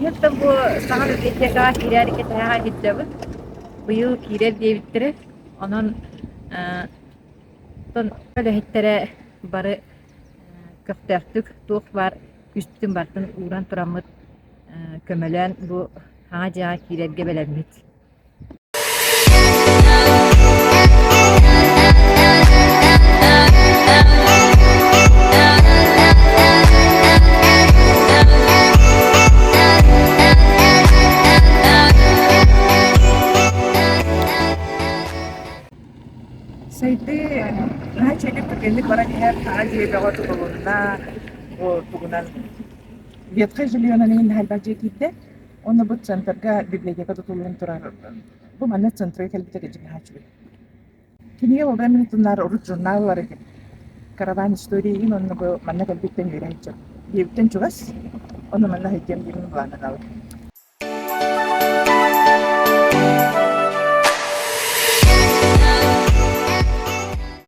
Hatta bu sana da DTK kirer ki daha gideceğiz. Bu yıl kirer diye bittire. Onun ton böyle hittere barı köftertük tuğ var. Üstün bartın uğran turamıt kömelen bu haca kirerge belemit. Sayıdı ha çelik tükendik bana her haca bağı tuğunna o tuğunan بيتخجل من هالباجي كده وانا بوت سنترجع بيبليكا تطولون ترى بما ان سنتري كلبي تجي هاجوي كني هو بمن تنار اورجونا ورك كربان ستوري انه نبو من كلبي تنجي هاجو يبتن بس وانا من الله يجيب من وانا